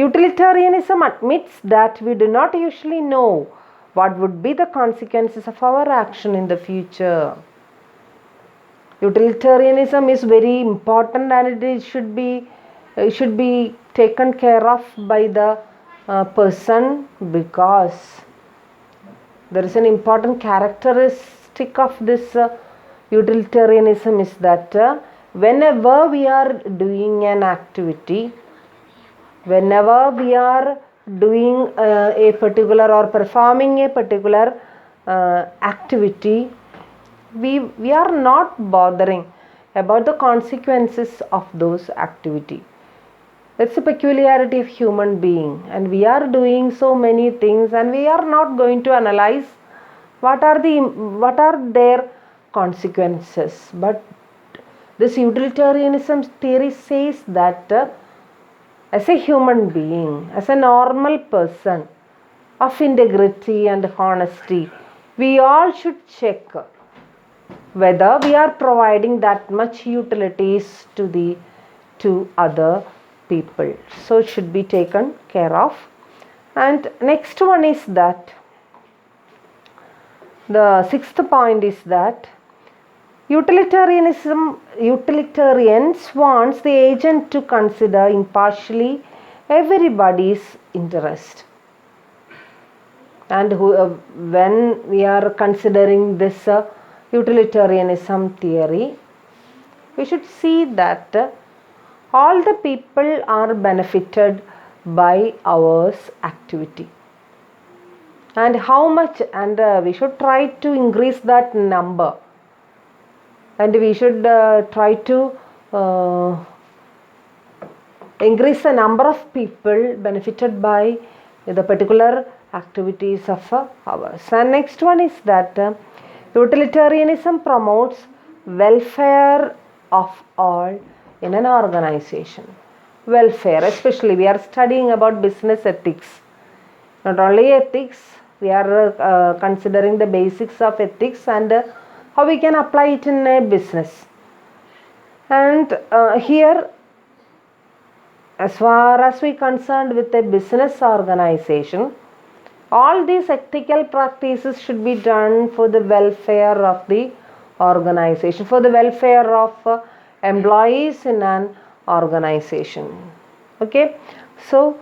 utilitarianism admits that we do not usually know what would be the consequences of our action in the future. Utilitarianism is very important and it should be taken care of by the person, because there is an important characteristic of this utilitarianism is that whenever we are doing an activity, whenever we are doing a particular or performing a particular activity, we are not bothering about the consequences of those activity. That's a peculiarity of human being, and we are doing so many things and we are not going to analyze what are their consequences. But this utilitarianism theory says that as a human being, as a normal person of integrity and honesty, we all should check whether we are providing that much utilities to other people. So it should be taken care of. And next one is that the sixth point is that utilitarians wants the agent to consider impartially everybody's interest. And when we are considering this utilitarianism theory, we should see that all the people are benefited by our activity, and how much, and we should try to increase that number, and we should try to increase the number of people benefited by the particular activities of ours. And next one is that utilitarianism promotes welfare of all in an organization. Welfare, especially we are studying about business ethics. Not only ethics, we are considering the basics of ethics and how we can apply it in a business. And here, as far as we concerned with a business organization, all these ethical practices should be done for the welfare of the organization, for the welfare of employees in an organization. Okay, so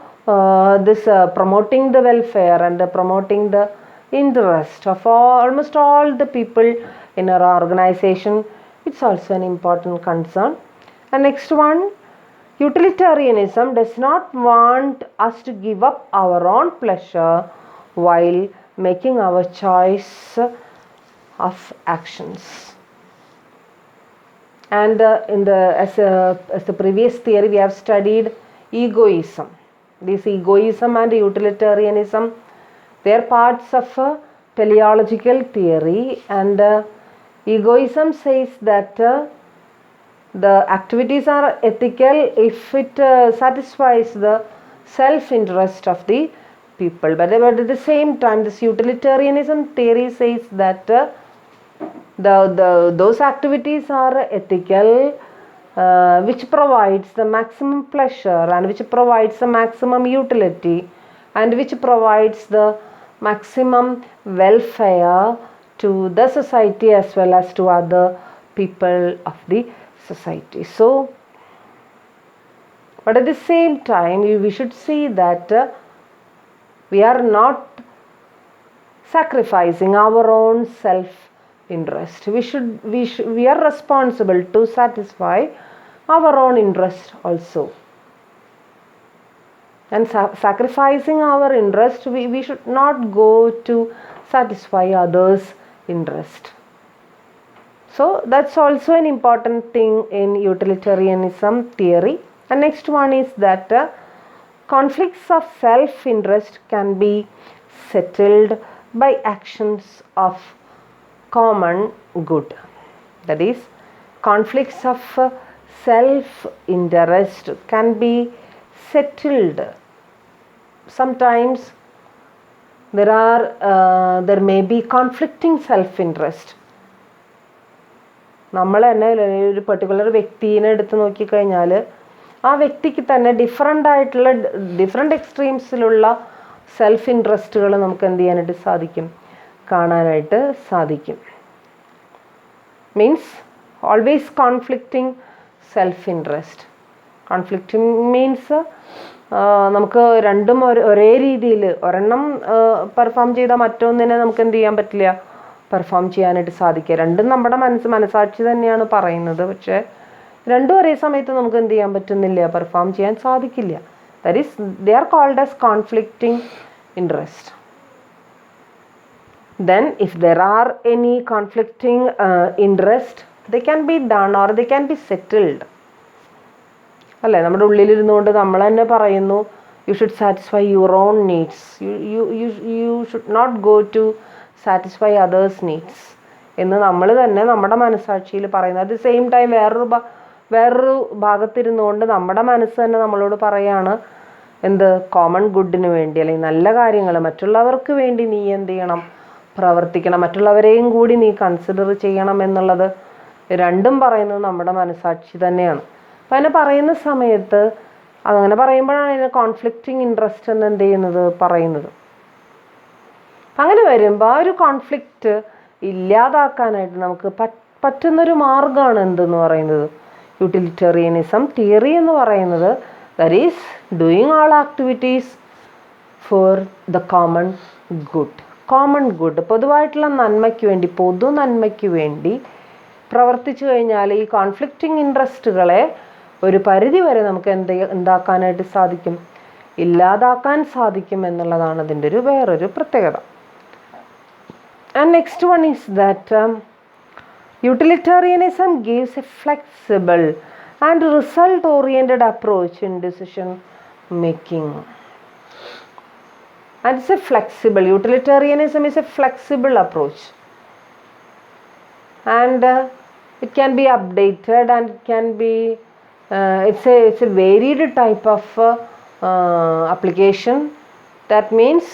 this promoting the welfare and promoting the interest of almost all the people in our organization, it's also an important concern. And next one, utilitarianism does not want us to give up our own pleasure while making our choice of actions. And as the previous theory, we have studied egoism. This egoism and utilitarianism, they are parts of teleological theory, and egoism says that the activities are ethical if it satisfies the self-interest of the people. But at the same time, this utilitarianism theory says that those activities are ethical which provides the maximum pleasure and which provides the maximum utility and which provides the maximum welfare to the society as well as to other people of the society. So, but at the same time, we should see that we are not sacrificing our own self-interest. We are responsible to satisfy our own interest also. And sacrificing our interest, we should not go to satisfy others' interest. So that's also an important thing in utilitarianism theory. And next one is that conflicts of self-interest can be settled by actions of common good. That is, conflicts of self-interest can be settled. Sometimes there may be conflicting self-interest. നമ്മൾ തന്നെ ഒരു particular വ്യക്തിനെ എടുത്ത് നോക്കിക്കഴിഞ്ഞാൽ ആ വ്യക്തിക്ക് തന്നെ different എക്സ്ട്രീംസിലുള്ള self ഇൻട്രസ്റ്റുകൾ നമുക്ക് എന്ത് ചെയ്യാനായിട്ട് സാധിക്കും, കാണാനായിട്ട് സാധിക്കും. Means always conflicting self interest. Conflicting means നമുക്ക് രണ്ടും ഒരേ രീതിയിൽ ഒരെണ്ണം പെർഫോം ചെയ്താൽ മറ്റൊന്നിനെ നമുക്ക് എന്ത് ചെയ്യാൻ പറ്റില്ല, പെർഫോം ചെയ്യാനായിട്ട് സാധിക്കുക. രണ്ടും നമ്മുടെ മനസാക്ഷി തന്നെയാണ് പറയുന്നത്, പക്ഷേ രണ്ടും ഒരേ സമയത്ത് നമുക്ക് എന്ത് ചെയ്യാൻ പറ്റുന്നില്ല, പെർഫോം ചെയ്യാൻ സാധിക്കില്ല. That is they are called as conflicting interest. Then if there are any conflicting interest, they can be done or they can be settled. അല്ലേ, നമ്മുടെ ഉള്ളിലിരുന്നുകൊണ്ട് നമ്മൾ തന്നെ പറയുന്നു you should satisfy your own needs, you should not go to satisfy others needs എന്ന് നമ്മൾ തന്നെ നമ്മുടെ മനസാക്ഷിയിൽ പറയുന്നത്. അറ്റ് ദി സെയിം ടൈം വേറൊരു ഭാഗത്തിരുന്നുകൊണ്ട് നമ്മുടെ മനസ്സ് തന്നെ നമ്മളോട് പറയാണ് എന്ത്, കോമൺ ഗുഡിന് വേണ്ടി അല്ലെങ്കിൽ നല്ല കാര്യങ്ങൾ മറ്റുള്ളവർക്ക് വേണ്ടി നീ എന്ത് ചെയ്യണം, പ്രവർത്തിക്കണം, മറ്റുള്ളവരെയും കൂടി നീ കൺസിഡർ ചെയ്യണം എന്നുള്ളത് രണ്ടും പറയുന്നത് നമ്മുടെ മനസാക്ഷി തന്നെയാണ്. അപ്പം അങ്ങനെ പറയുന്ന സമയത്ത് അങ്ങനെ പറയുമ്പോഴാണ് അതിന് കോൺഫ്ലിക്റ്റിംഗ് ഇൻട്രസ്റ്റ് എന്ന് എന്ത് ചെയ്യുന്നത്, പറയുന്നത്. അങ്ങനെ വരുമ്പോൾ ആ ഒരു കോൺഫ്ലിക്റ്റ് ഇല്ലാതാക്കാനായിട്ട് നമുക്ക് പറ്റുന്നൊരു മാർഗമാണ് എന്തെന്ന് പറയുന്നത്, യൂട്ടിലിറ്റേറിയനിസം തിയറി എന്ന് പറയുന്നത്. That is doing all activities for the common good. Common good, പൊതുവായിട്ടുള്ള നന്മയ്ക്ക് വേണ്ടി, പൊതു നന്മയ്ക്ക് വേണ്ടി പ്രവർത്തിച്ചു കഴിഞ്ഞാൽ ഈ കോൺഫ്ലിക്റ്റിംഗ് ഇൻട്രസ്റ്റുകളെ ഒരു പരിധി വരെ നമുക്ക് എന്താക്കാനായിട്ട് സാധിക്കും, ഇല്ലാതാക്കാൻ സാധിക്കും എന്നുള്ളതാണ് അതിൻ്റെ വേറൊരു പ്രത്യേകത. And next one is that utilitarianism gives a flexible and result-oriented approach in decision making. And it's a flexible, utilitarianism is a flexible approach. And it can be updated and it can be, it's a varied type of application. That means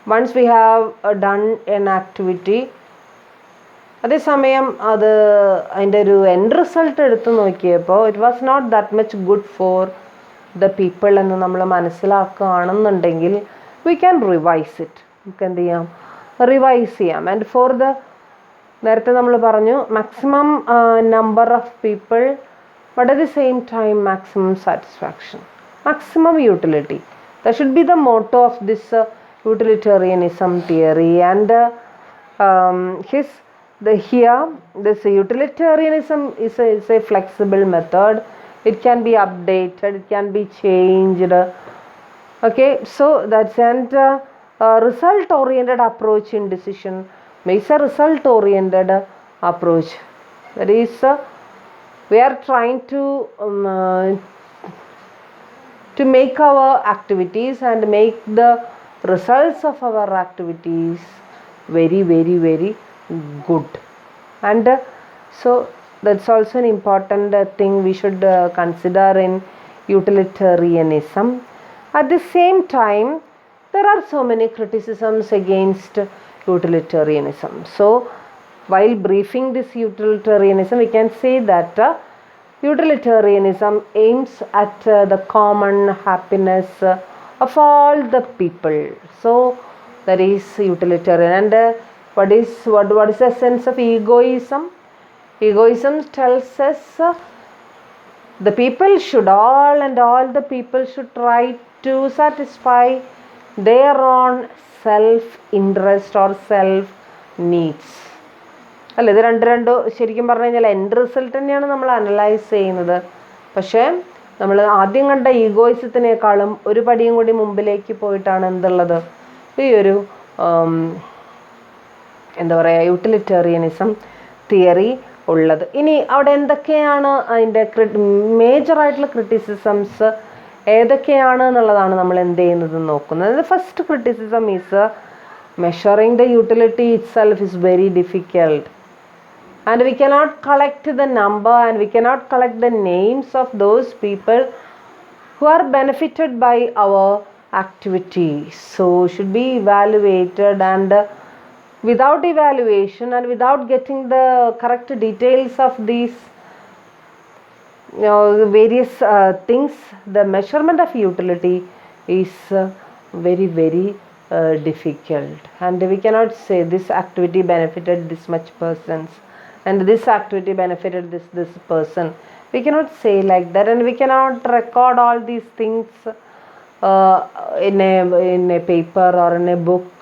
once we have done an activity, അതേസമയം അതിൻ്റെ ഒരു end result എടുത്ത് നോക്കിയപ്പോൾ it was not that much good for the people എന്ന് നമ്മൾ മനസ്സിലാക്കുകയാണെന്നുണ്ടെങ്കിൽ we can revise it. നമുക്ക് എന്ത് ചെയ്യാം, റിവൈസ് ചെയ്യാം. ആൻഡ് ഫോർ ദ, നേരത്തെ നമ്മൾ പറഞ്ഞു maximum number of people but at the same time maximum satisfaction, maximum utility. That should be the motto of this utilitarianism theory. And this utilitarianism is a flexible method. It can be updated, it can be changed. Okay, so that's and result oriented approach in decision makes a result oriented approach. That is we are trying to make our activities and make the results of our activities very, very, very good. And so that's also an important thing we should consider in utilitarianism. At the same time, there are so many criticisms against utilitarianism. So while briefing this utilitarianism, we can say that utilitarianism aims at the common happiness of all the people. So that is utilitarian. And what is the sense of egoism? Egoism tells us the people should all the people should try to satisfy their own self interest or self needs. അല്ല, ഇത് രണ്ടും ശരിക്കും പറഞ്ഞു കഴിഞ്ഞാൽ end result തന്നെയാണ് നമ്മൾ analyse ചെയ്യുന്നത്. പക്ഷേ നമ്മൾ ആദ്യം കണ്ട ഈഗോയിസത്തിനേക്കാളും ഒരു പടിയും കൂടി മുമ്പിലേക്ക് പോയിട്ടാണ് എന്തുള്ളത്, ഈ ഒരു എന്താ പറയുക, യൂട്ടിലിറ്റേറിയനിസം തിയറി ഉള്ളത്. ഇനി അവിടെ എന്തൊക്കെയാണ് അതിൻ്റെ മേജറായിട്ടുള്ള ക്രിറ്റിസിസംസ് ഏതൊക്കെയാണ് എന്നുള്ളതാണ് നമ്മൾ എന്ത് ചെയ്യുന്നത് നോക്കുന്നത്. First criticism is Measuring the utility itself is very difficult. And we cannot collect the number and we cannot collect the names of those people who are benefited by our activity. So should be evaluated, and without evaluation and without getting the correct details of these various things, the measurement of utility is very difficult, and we cannot say this activity benefited this much persons and this activity benefited this person. We cannot say like that, and we cannot record all these things in a paper or in a book,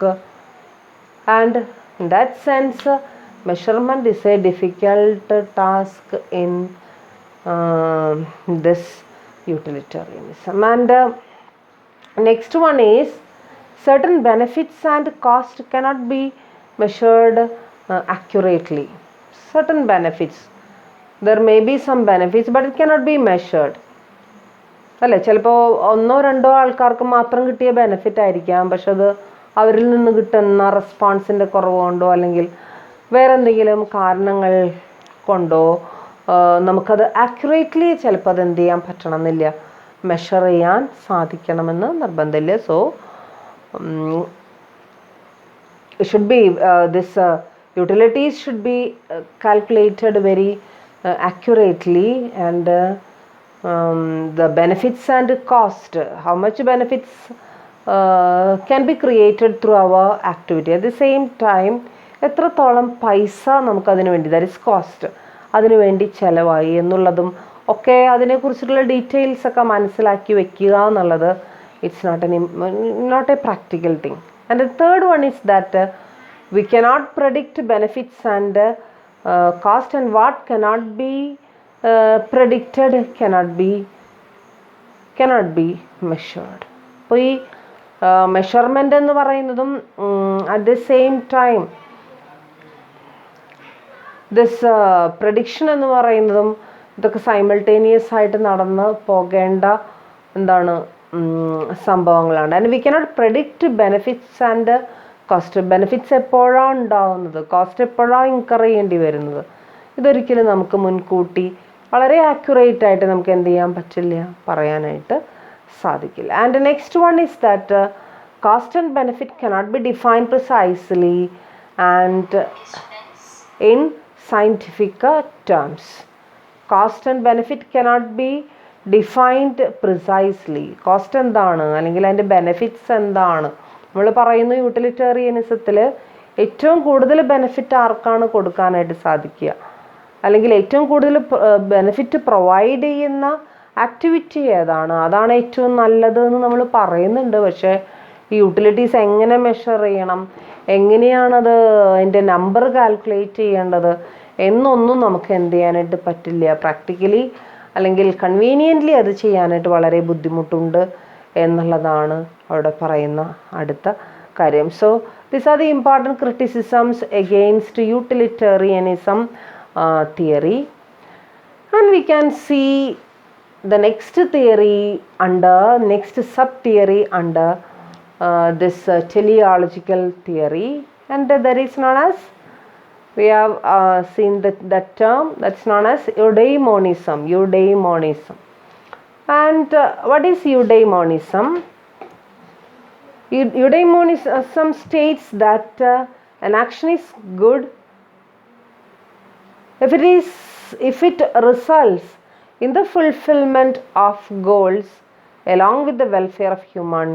and in that sense measurement is a difficult task in this utilitarianism. And next one is certain benefits and cost cannot be measured accurately. Certain benefits, there may be some benefits but it cannot be measured. അല്ലേ, ചിലപ്പോൾ ഒന്നോ രണ്ടോ ആൾക്കാർക്ക് മാത്രം കിട്ടിയ benefit ആയിരിക്കാം, പക്ഷെ അത് അവരിൽ നിന്ന് കിട്ടുന്ന റെസ്പോൺസിൻ്റെ കുറവ് കൊണ്ടോ അല്ലെങ്കിൽ വേറെ എന്തെങ്കിലും കാരണങ്ങൾ കൊണ്ടോ നമുക്കത് ആക്യുറേറ്റ്ലി ചിലപ്പോൾ അത് എന്ത് ചെയ്യാൻ പറ്റണമെന്നില്ല, മെഷർ ചെയ്യാൻ സാധിക്കണമെന്ന് നിർബന്ധമില്ല. So should be this utilities should be calculated very accurately, and the benefits and cost, how much benefits can be created through our activity. At the same time എത്രത്തോളം പൈസ നമുക്കതിനു വേണ്ടി, ദാറ്റ് ഇസ് കോസ്റ്റ്, അതിനു വേണ്ടി ചിലവായി എന്നുള്ളതും ഒക്കെ അതിനെക്കുറിച്ചിട്ടുള്ള details ഒക്കെ മനസ്സിലാക്കി വെക്കുക എന്നുള്ളത് it's not a practical thing. And the third one is that we cannot predict benefits and cost, and what cannot be predicted cannot be measured. അപ്പോൾ ഈ മെഷർമെൻ്റ് എന്ന് പറയുന്നതും at the same time this prediction എന്ന് പറയുന്നതും ഇതൊക്കെ simultaneous ആയിട്ട് നടന്ന് പോകേണ്ട എന്താണ് സംഭവങ്ങളാണ്. And we cannot predict benefits and cost. Benefits എപ്പോഴാണ് ഉണ്ടാകുന്നത്, കോസ്റ്റ് എപ്പോഴാണ് ഇൻകർ ചെയ്യേണ്ടി വരുന്നത്, ഇതൊരിക്കലും നമുക്ക് മുൻകൂട്ടി വളരെ ആക്യുറേറ്റ് ആയിട്ട് നമുക്ക് എന്ത് ചെയ്യാൻ പറ്റില്ല, പറയാനായിട്ട് സാധിക്കില്ല. And next one is that cost and benefit cannot be defined precisely and in scientific terms. Cost and benefit cannot be defined precisely. Cost എന്താണ് അല്ലെങ്കിൽ അതിൻ്റെ ബെനിഫിറ്റ്സ് എന്താണ്, നമ്മൾ പറയുന്നു യൂട്ടിലിറ്റേറിയനിസത്തിൽ ഏറ്റവും കൂടുതൽ ബെനിഫിറ്റ് ആർക്കാണ് കൊടുക്കാനായിട്ട് സാധിക്കുക, അല്ലെങ്കിൽ ഏറ്റവും കൂടുതൽ ബെനിഫിറ്റ് പ്രൊവൈഡ് ചെയ്യുന്ന ആക്ടിവിറ്റി ഏതാണ്, അതാണ് ഏറ്റവും നല്ലത് എന്ന് നമ്മൾ പറയുന്നുണ്ട്. പക്ഷേ ഈ യൂട്ടിലിറ്റീസ് എങ്ങനെ മെഷർ ചെയ്യണം, എങ്ങനെയാണത് അതിൻ്റെ നമ്പർ കാൽക്കുലേറ്റ് ചെയ്യേണ്ടത് എന്നൊന്നും നമുക്ക് എന്ത് ചെയ്യാനായിട്ട് പറ്റില്ല. പ്രാക്ടിക്കലി അല്ലെങ്കിൽ കൺവീനിയൻ്റ്ലി അത് ചെയ്യാനായിട്ട് വളരെ ബുദ്ധിമുട്ടുണ്ട് എന്നുള്ളതാണ് അവിടെ പറയുന്ന അടുത്ത കാര്യം. So these are the important criticisms against utilitarianism theory. And we can see the next theory under, next sub theory under this teleological theory, and that is known as, we have seen that term, that's known as Eudaimonism. And what is Eudaimonism? Eudaimonism states that an action is good if it results in the fulfillment of goals along with the welfare of human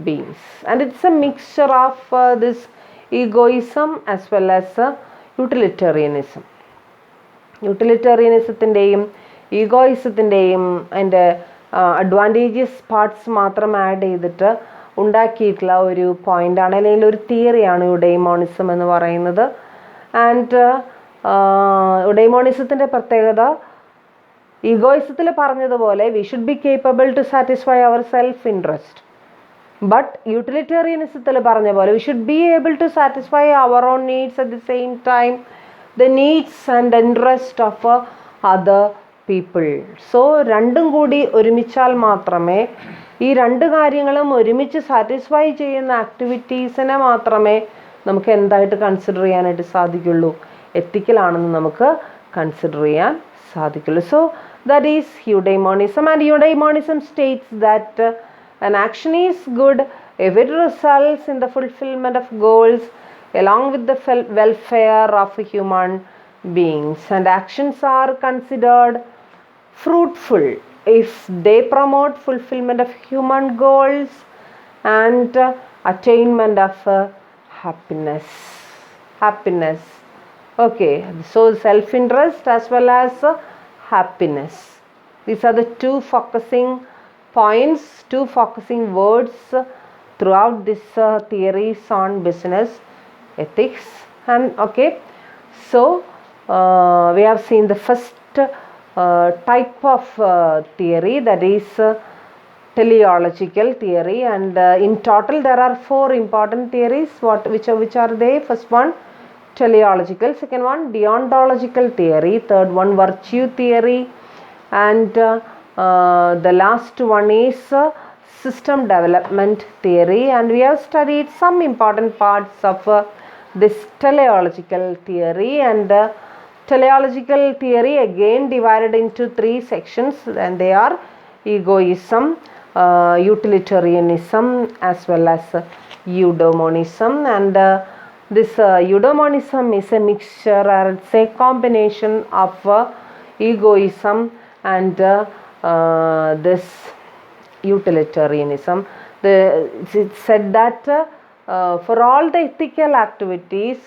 beings. And it's a mixture of this egoism as well as utilitarianism. യൂട്ടിലിറ്റേറിയനിസത്തിൻ്റെയും ഈഗോയിസത്തിൻ്റെയും അതിൻ്റെ advantages parts മാത്രം add ചെയ്തിട്ട് ഉണ്ടാക്കിയിട്ടുള്ള ഒരു പോയിൻ്റാണ്, അല്ലെങ്കിൽ ഒരു തിയറിയാണ് യുഡൈമോണിസം എന്ന് പറയുന്നത്. ആൻഡ് യുഡൈമോണിസത്തിൻ്റെ പ്രത്യേകത ഈഗോയിസത്തിൽ പറഞ്ഞതുപോലെ we should be capable to satisfy our self interest. But യൂട്ടിലിറ്റേറിയനിസത്തിൽ പറഞ്ഞ പോലെ we should be able to satisfy our own needs at the same time the needs and interest of other people. So രണ്ടും കൂടി ഒരുമിച്ചാൽ മാത്രമേ ഈ രണ്ട് കാര്യങ്ങളും ഒരുമിച്ച് സാറ്റിസ്ഫൈ ചെയ്യുന്ന ആക്ടിവിറ്റീസിനെ മാത്രമേ നമുക്ക് എന്തായിട്ട് കൺസിഡർ ചെയ്യാനായിട്ട് സാധിക്കുള്ളൂ, എത്തിക്കലാണെന്ന് നമുക്ക് കൺസിഡർ ചെയ്യാൻ സാധിക്കുള്ളൂ. So that is Eudaimonism, and Eudaimonism states that an action is good if it results in the fulfillment of goals along with the welfare of human beings, and actions are considered fruitful if they promote fulfillment of human goals and attainment of happiness. Okay, so self-interest as well as happiness. These are the two focusing points, two focusing words throughout this theories on business ethics. And okay, so we have seen the first type of theory, that is teleological theory, and in total there are 4 important theories. Which are they? First one, teleological. Second one, deontological theory. Third one, virtue theory, and the last one is system development theory. And we have studied some important parts of this teleological theory, and teleological theory again divided into 3 sections, and they are egoism, utilitarianism, as well as eudaimonism. And this eudaimonism is a mixture, or it's a combination of egoism and this utilitarianism. It's said that for all the ethical activities,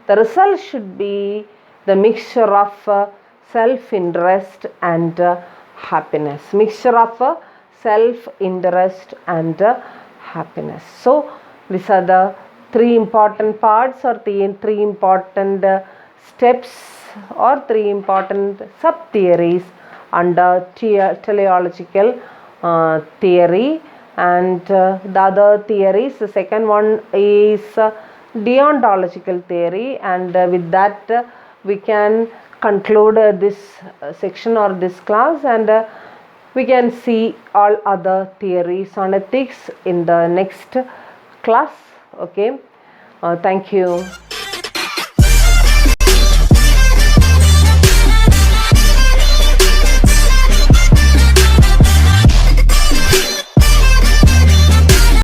the result should be the mixture of self-interest and happiness. Mixture of self-interest and happiness. So these are the 3 important parts, or 3 important steps, or 3 important sub-theories under teleological theory. And the other theories, the second one is deontological theory, and with that we can conclude this section or this class, and we can see all other theories on ethics in the next class. Okay, thank you.